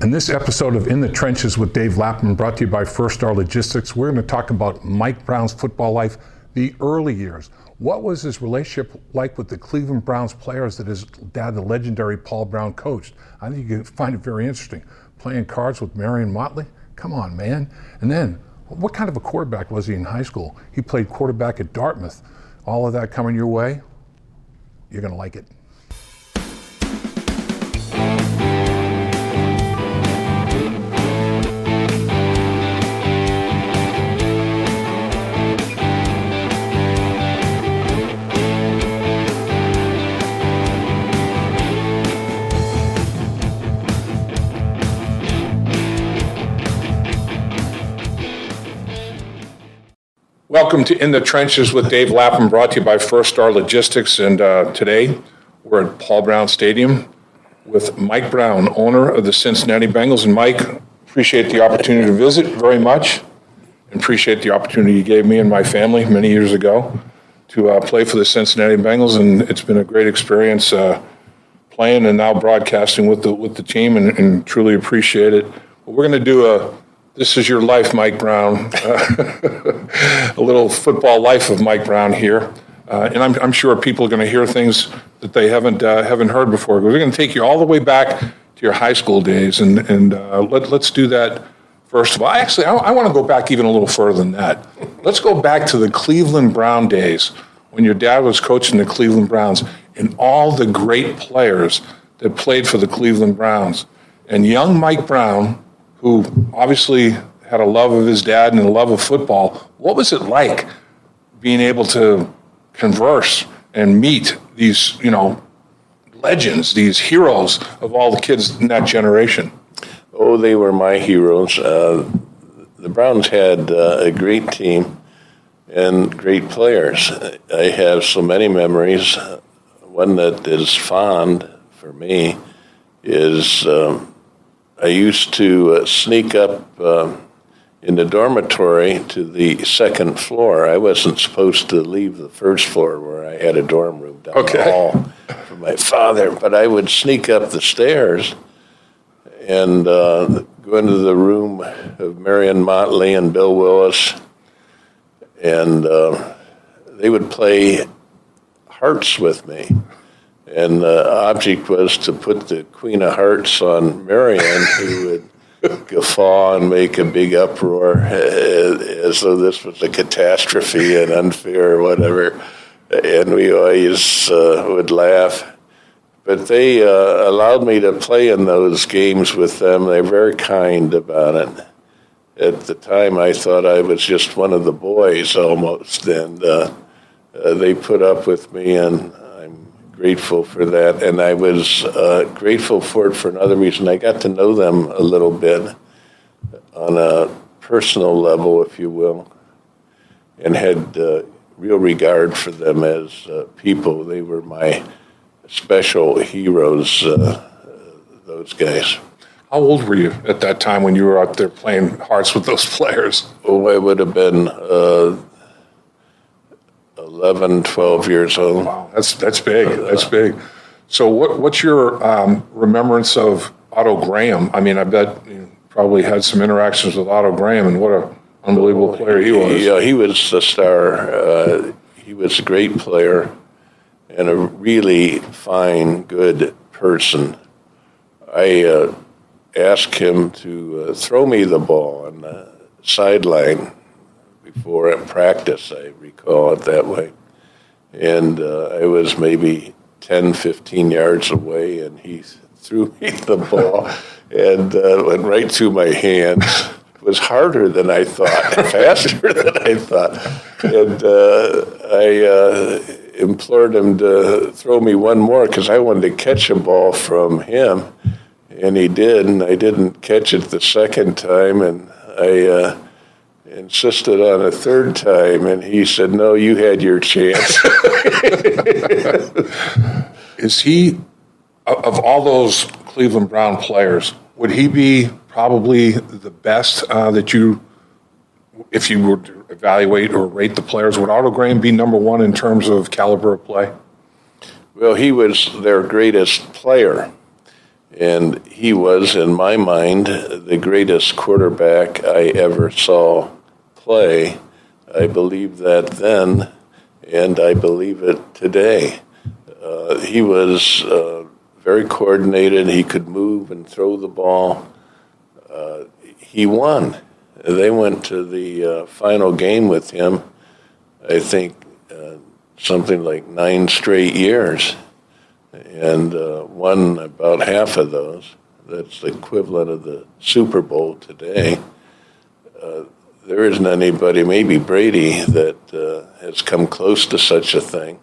In this episode of In the Trenches with Dave Lapham, brought to you by First Star Logistics, we're going to talk about Mike Brown's football life, the early years. What was his relationship like with the Cleveland Browns players that his dad, the legendary Paul Brown, coached? I think you can find it very interesting. Playing cards with Marion Motley? Come on, man. And then, what kind of a quarterback was he in high school? He played quarterback at Dartmouth. All of that coming your way? You're going to like it. Welcome to In the Trenches with Dave Lapham, brought to you by First Star Logistics. And today we're at Paul Brown Stadium with Mike Brown, owner of the Cincinnati Bengals. And Mike, appreciate the opportunity to visit very much, and appreciate the opportunity you gave me and my family many years ago to play for the Cincinnati Bengals. And it's been a great experience playing and now broadcasting with the team, and truly appreciate it. But we're going to do This is Your Life, Mike Brown, a little football life of Mike Brown here. And I'm sure people are going to hear things that they haven't heard before. We're going to take you all the way back to your high school days, and let's do that first of all. Actually, I want to go back even a little further than that. Let's go back to the Cleveland Brown days when your dad was coaching the Cleveland Browns, and all the great players that played for the Cleveland Browns. And young Mike Brown, who obviously had a love of his dad and a love of football, what was it like being able to converse and meet these, legends, these heroes of all the kids in that generation? Oh, they were my heroes. The Browns had a great team and great players. I have so many memories. One that is fond for me is I used to sneak up in the dormitory to the second floor. I wasn't supposed to leave the first floor where I had a dorm room down the hall for my father, but I would sneak up the stairs and go into the room of Marion Motley and Bill Willis, and they would play hearts with me. And the object was to put the Queen of Hearts on Marion, who would guffaw and make a big uproar as though this was a catastrophe and unfair or whatever. And we always would laugh. But they allowed me to play in those games with them. They were very kind about it. At the time, I thought I was just one of the boys almost. And they put up with me, and grateful for that, and I was grateful for it for another reason. I got to know them a little bit on a personal level, if you will, and had real regard for them as people. They were my special heroes, those guys. How old were you at that time when you were out there playing hearts with those players? Oh, I would have been 11, 12 years old. Wow, that's big. That's big. So what's your remembrance of Otto Graham? I mean, I bet you probably had some interactions with Otto Graham, and what an unbelievable player he was. Yeah, he was a star. He was a great player and a really fine, good person. I asked him to throw me the ball on the sideline before at practice, I recall it that way. And I was maybe 10, 15 yards away, and he threw me the ball and went right through my hands. It was harder than I thought, faster than I thought. And I implored him to throw me one more because I wanted to catch a ball from him. And he did, and I didn't catch it the second time, and I insisted on a third time, and he said, "No, you had your chance." Is he, of all those Cleveland Brown players, would he be probably the best that you, if you were to evaluate or rate the players, would Otto Graham be number one in terms of caliber of play? Well, he was their greatest player. And he was, in my mind, the greatest quarterback I ever saw play. I believed that then, and I believe it today. He was very coordinated. He could move and throw the ball. He won. They went to the final game with him, I think, something like 9 straight years, and won about half of those. That's the equivalent of the Super Bowl today. There isn't anybody, maybe Brady, that has come close to such a thing.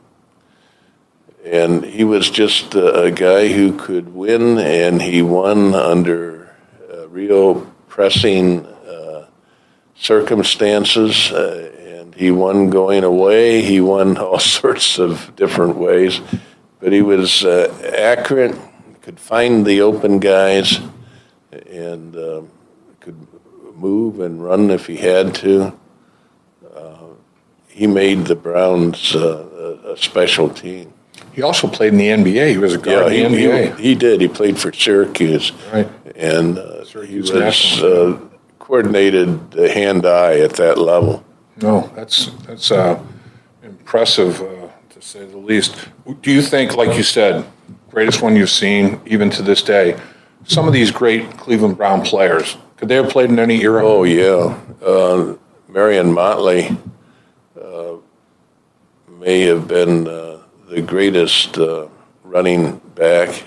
And he was just a guy who could win, and he won under real pressing circumstances, and he won going away. He won all sorts of different ways, but he was accurate, could find the open guys, and could move and run if he had to. He made the Browns a special team. He also played in the NBA. He was a guard in the NBA. He did. He played for Syracuse. Right. And Syracuse he was coordinated hand-eye at that level. No, that's impressive, to say the least. Do you think, like you said, greatest one you've seen, even to this day, some of these great Cleveland Brown players, could they have played in any era? Oh, yeah. Marion Motley may have been the greatest running back,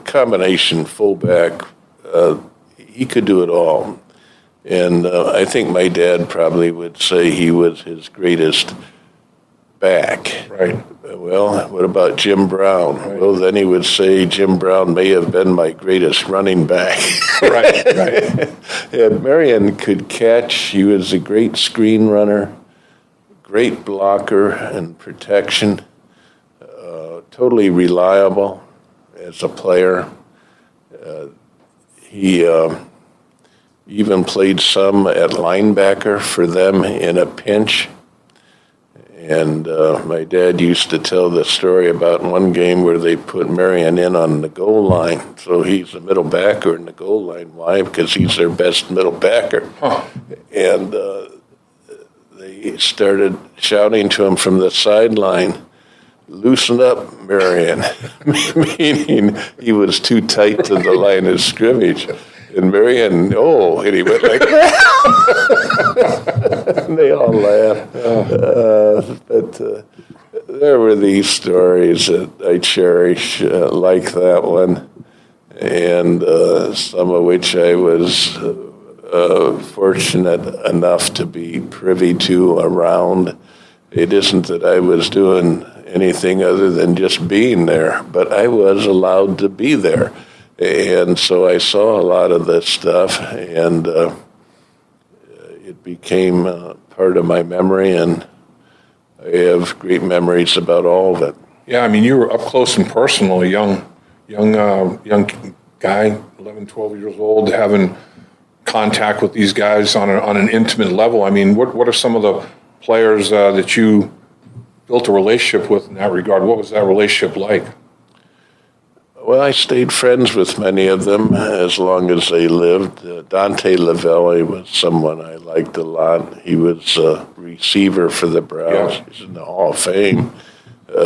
combination fullback. He could do it all. And I think my dad probably would say he was his greatest back. Right. Well, what about Jim Brown? Right. Well, then he would say Jim Brown may have been my greatest running back. Right. And Marion could catch. He was a great screen runner, great blocker and protection, totally reliable as a player. He even played some at linebacker for them in a pinch. And my dad used to tell the story about one game where they put Marion in on the goal line. So he's a middle backer in the goal line. Why? Because he's their best middle backer. Huh. And they started shouting to him from the sideline, "Loosen up, Marion," meaning he was too tight to the line of scrimmage. And Marion, and he went like that. And they all laughed. But there were these stories that I cherish, like that one, and some of which I was fortunate enough to be privy to around. It isn't that I was doing anything other than just being there, but I was allowed to be there. And so I saw a lot of this stuff, and it became part of my memory, and I have great memories about all of it. Yeah, I mean, you were up close and personal, a young guy, 11, 12 years old, having contact with these guys on an intimate level. I mean, what are some of the players that you built a relationship with in that regard? What was that relationship like? Well, I stayed friends with many of them as long as they lived. Dante Levelli was someone I liked a lot. He was a receiver for the Browns. Yeah. He's in the Hall of Fame,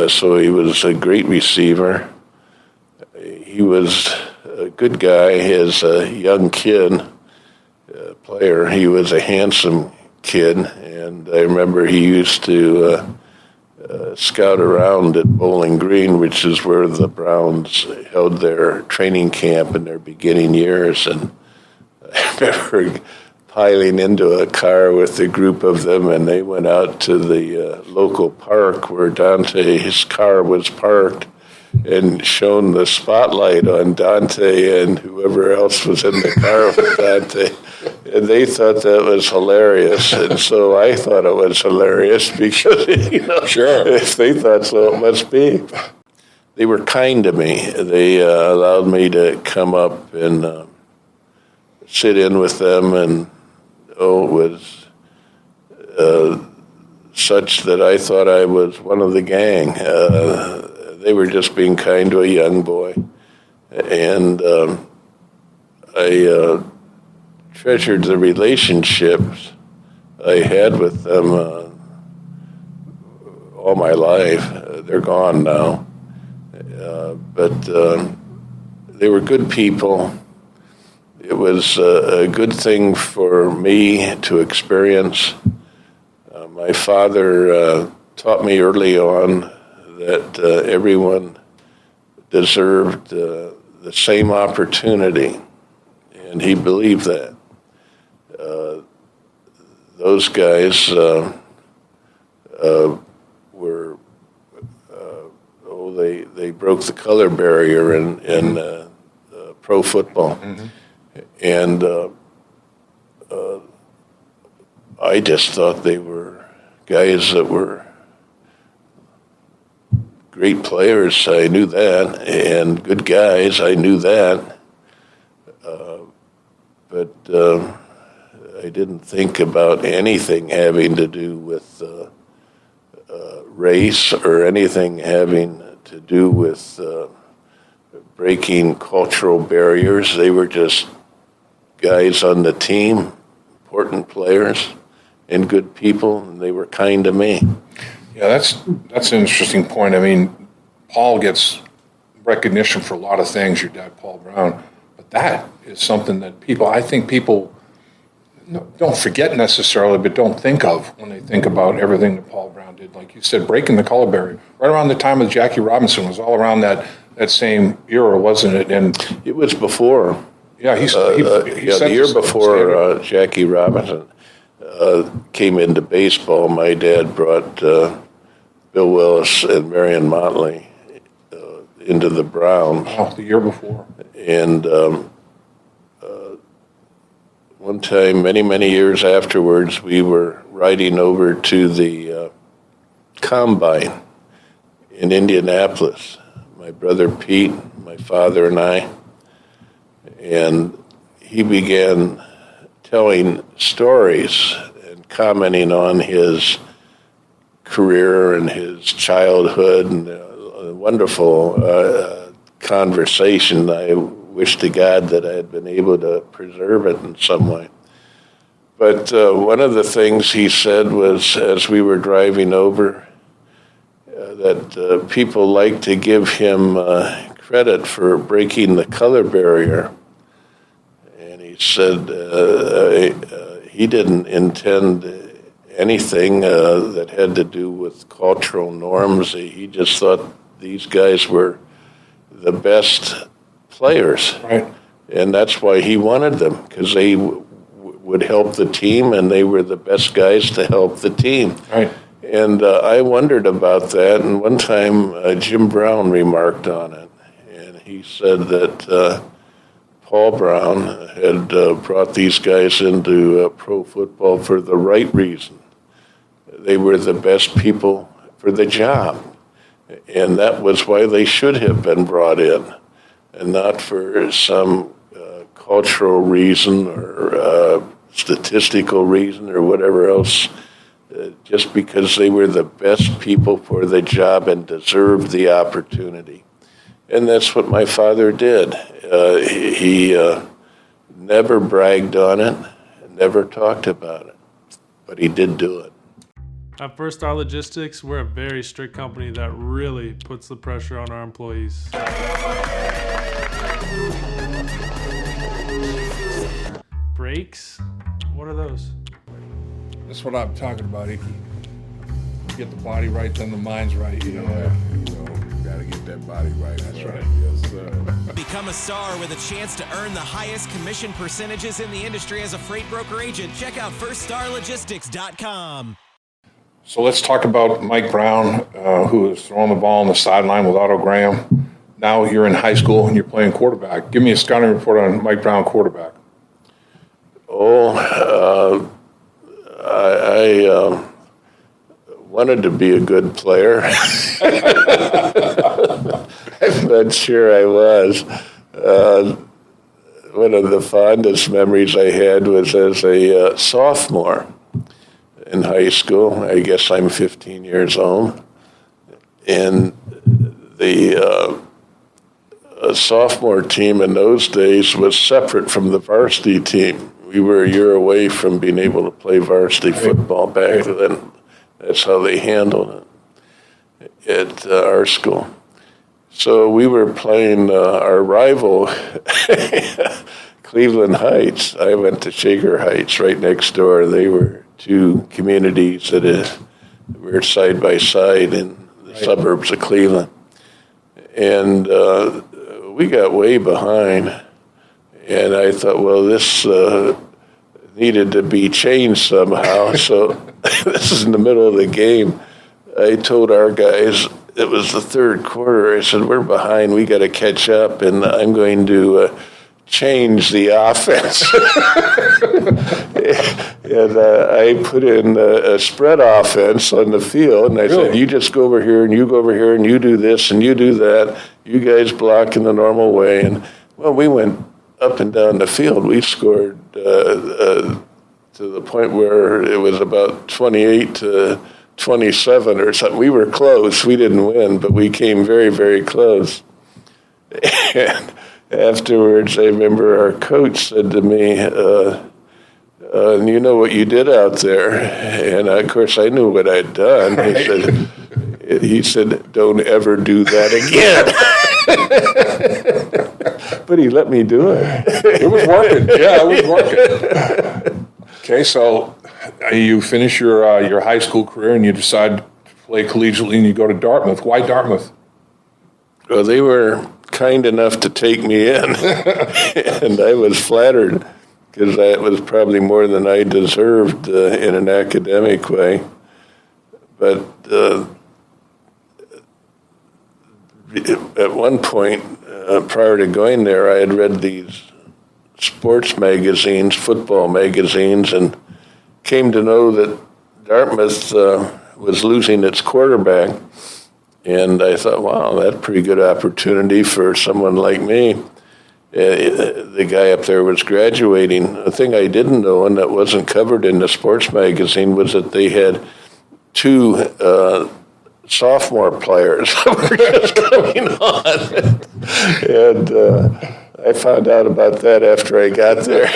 so he was a great receiver. He was a good guy as a young kid, player. He was a handsome kid, and I remember he used to scout around at Bowling Green, which is where the Browns held their training camp in their beginning years. And I remember piling into a car with a group of them, and they went out to the local park where Dante's car was parked and shone the spotlight on Dante and whoever else was in the car with Dante. And they thought that was hilarious. And so I thought it was hilarious because, Sure. If they thought so, it must be. They were kind to me. They allowed me to come up and sit in with them. And, it was such that I thought I was one of the gang. They were just being kind to a young boy. and I treasured the relationships I had with them all my life. They're gone now, but they were good people. It was a good thing for me to experience. My father taught me early on that everyone deserved the same opportunity, and he believed that. Those guys were, they broke the color barrier in pro football. Mm-hmm. And I just thought they were guys that were great players. I knew that, and good guys. I knew that, but I didn't think about anything having to do with race or anything having to do with breaking cultural barriers. They were just guys on the team, important players, and good people, and they were kind to me. Yeah, that's an interesting point. I mean, Paul gets recognition for a lot of things, your dad, Paul Brown, but that is something that I think people don't forget necessarily, but don't think of when they think about everything that Paul Brown did. Like you said, breaking the color barrier. Right around the time of Jackie Robinson was all around that same era, wasn't it? And it was before. Yeah, the year before Jackie Robinson came into baseball, my dad brought Bill Willis and Marion Motley into the Browns. Oh, the year before. And one time, many years afterwards, we were riding over to the Combine in Indianapolis. My brother Pete, my father, and I. And he began telling stories and commenting on his career and his childhood, and a wonderful conversation. I wish to God that I had been able to preserve it in some way. But one of the things he said was, as we were driving over, that people like to give him credit for breaking the color barrier. And he said he didn't intend anything that had to do with cultural norms. He just thought these guys were the best players. Right. And that's why he wanted them, because they would help the team, and they were the best guys to help the team. Right. And I wondered about that, and one time Jim Brown remarked on it, and he said that Paul Brown had brought these guys into pro football for the right reason. They were the best people for the job, and that was why they should have been brought in, and not for some cultural reason or statistical reason or whatever else. Just because they were the best people for the job and deserved the opportunity. And that's what my father did. He never bragged on it, never talked about it, but he did do it. At First Star Logistics, we're a very strict company that really puts the pressure on our employees. Breaks? What are those? That's what I'm talking about, Icky. Get the body right, then the mind's right. You know, gotta get that body right. That's right. Yes, sir. Become a star with a chance to earn the highest commission percentages in the industry as a freight broker agent. Check out firststarlogistics.com. So let's talk about Mike Brown, who is throwing the ball on the sideline with Otto Graham. Now you're in high school and you're playing quarterback. Give me a scouting report on Mike Brown, quarterback. I wanted to be a good player. I'm not sure I was. One of the fondest memories I had was as a sophomore in high school. I guess I'm 15 years old. And the sophomore team in those days was separate from the varsity team. We were a year away from being able to play varsity football back then. That's how they handled it at our school. So we were playing our rival, Cleveland Heights. I went to Shaker Heights right next door. They were two communities that were side by side in the suburbs of Cleveland. And we got way behind. And I thought, well, this needed to be changed somehow. So this is in the middle of the game. I told our guys, it was the third quarter, I said, we're behind, we got to catch up, and I'm going to change the offense. And I put in a spread offense on the field, and I said, you just go over here, and you go over here, and you do this, and you do that. You guys block in the normal way. And, well, we went up and down the field. We scored to the point where it was about 28 to 27 or something. We were close. We didn't win, but we came very, very close. And afterwards, I remember our coach said to me, you know what you did out there? And of course, I knew what I'd done. He said, don't ever do that again. But he let me do it. It was working. Yeah, it was working. Okay, so you finish your high school career and you decide to play collegiately and you go to Dartmouth. Why Dartmouth? Well, they were kind enough to take me in, and I was flattered because that was probably more than I deserved in an academic way. But at one point, prior to going there, I had read these sports magazines, football magazines, and came to know that Dartmouth was losing its quarterback. And I thought, wow, that's a pretty good opportunity for someone like me. The guy up there was graduating. The thing I didn't know, and that wasn't covered in the sports magazine, was that they had two sophomore players who were just coming on. And I found out about that after I got there.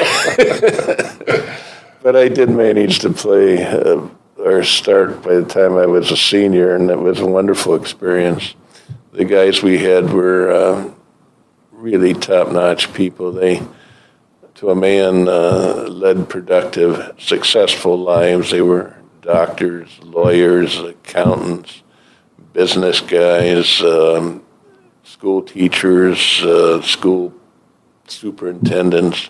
But I did manage to play or start by the time I was a senior, and it was a wonderful experience. The guys we had were really top-notch people. They, to a man, led productive, successful lives. They were doctors, lawyers, accountants, business guys, school teachers, school superintendents.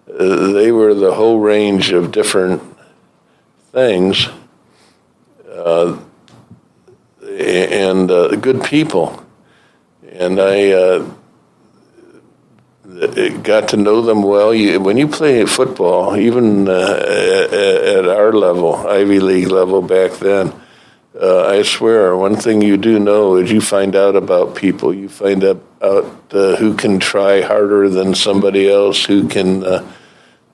They were the whole range of different things, and good people. And I got to know them well. When you play football, even at our level, Ivy League level back then, I swear, one thing you do know is you find out about people. You find out who can try harder than somebody else, who can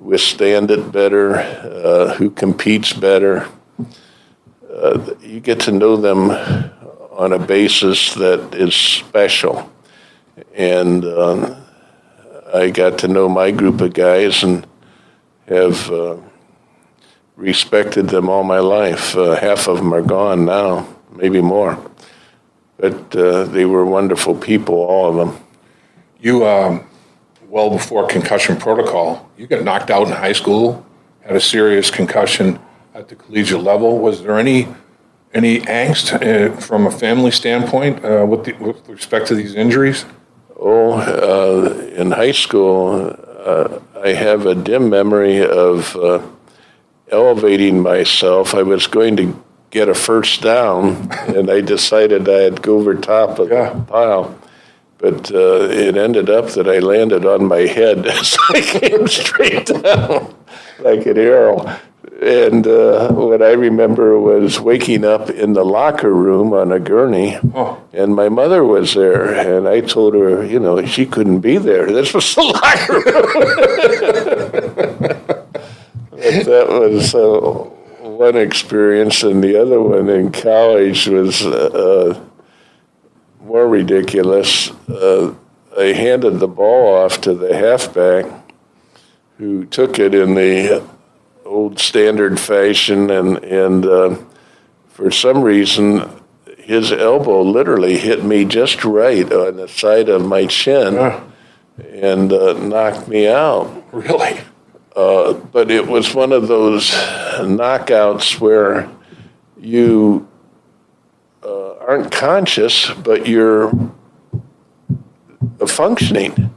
withstand it better, who competes better. You get to know them on a basis that is special. And I got to know my group of guys and have respected them all my life. Half of them are gone now, maybe more. But they were wonderful people, all of them. You, well before concussion protocol, you got knocked out in high school, had a serious concussion at the collegiate level. Was there any angst from a family standpoint with respect to these injuries? In high school, I have a dim memory of elevating myself. I was going to get a first down, and I decided I'd go over top of the pile. But it ended up that I landed on my head as I came straight down like an arrow. And what I remember was waking up in the locker room on a gurney, and my mother was there. And I told her, she couldn't be there. This was the locker room. But that was one experience, and the other one in college was more ridiculous. I handed the ball off to the halfback, who took it in the old standard fashion, and for some reason, his elbow literally hit me just right on the side of my chin and knocked me out. Really? But it was one of those knockouts where you aren't conscious, but you're functioning.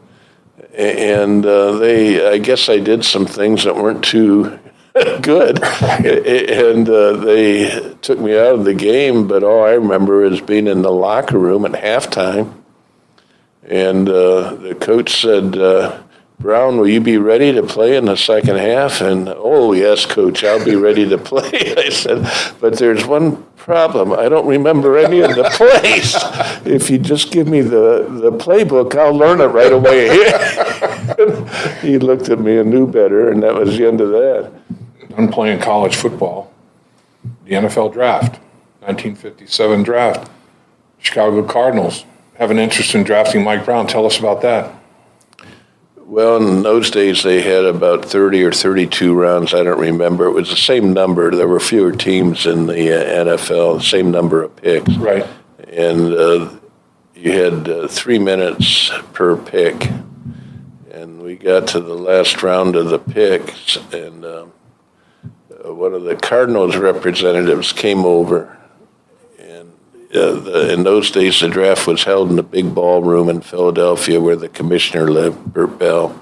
And I guess I did some things that weren't too good, and they took me out of the game, but all I remember is being in the locker room at halftime, and the coach said, Brown, will you be ready to play in the second half? And, oh, yes, Coach, I'll be ready to play. I said, but there's one problem. I don't remember any of the plays. If you just give me the playbook, I'll learn it right away. He looked at me and knew better, and that was the end of that. I'm playing college football. The NFL draft, 1957 draft. Chicago Cardinals have an interest in drafting Mike Brown. Tell us about that. Well, in those days, they had about 30 or 32 rounds. I don't remember. It was the same number. There were fewer teams in the NFL, the same number of picks. Right. And you had 3 minutes per pick. And we got to the last round of the picks, and one of the Cardinals representatives came over. In those days, the draft was held in the big ballroom in Philadelphia where the commissioner lived, Burt Bell.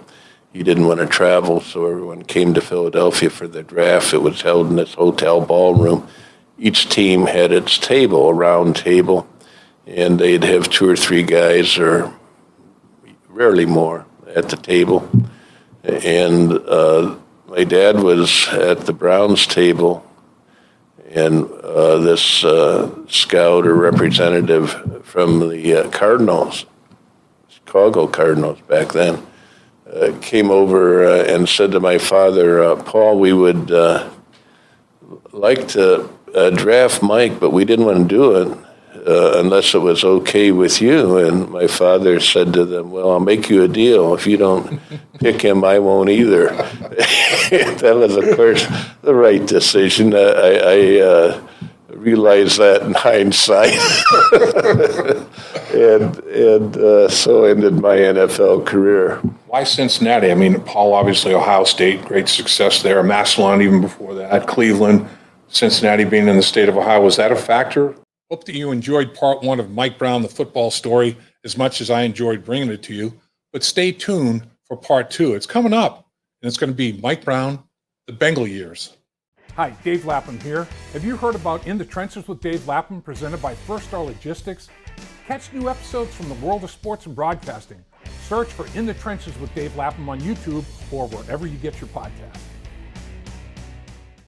He didn't want to travel, so everyone came to Philadelphia for the draft. It was held in this hotel ballroom. Each team had its table, a round table, and they'd have 2 or 3 guys, or rarely more, at the table. And my dad was at the Browns table, and this scout or representative from the Cardinals, Chicago Cardinals back then, came over and said to my father, Paul, we would like to draft Mike, but we didn't want to do it unless it was okay with you. And my father said to them, well, I'll make you a deal. If you don't pick him, I won't either. That was, of course, the right decision. I realized that in hindsight. and so ended my NFL career. Why Cincinnati? I mean, Paul, obviously, Ohio State, great success there. Massillon even before that. Cleveland, Cincinnati being in the state of Ohio. Was that a factor? Hope that you enjoyed part 1 of Mike Brown, the football story, as much as I enjoyed bringing it to you. But stay tuned for part 2. It's coming up, and it's going to be Mike Brown, the Bengal years. Hi, Dave Lapham here. Have you heard about In the Trenches with Dave Lapham, presented by First Star Logistics? Catch new episodes from the world of sports and broadcasting. Search for In the Trenches with Dave Lapham on YouTube or wherever you get your podcasts.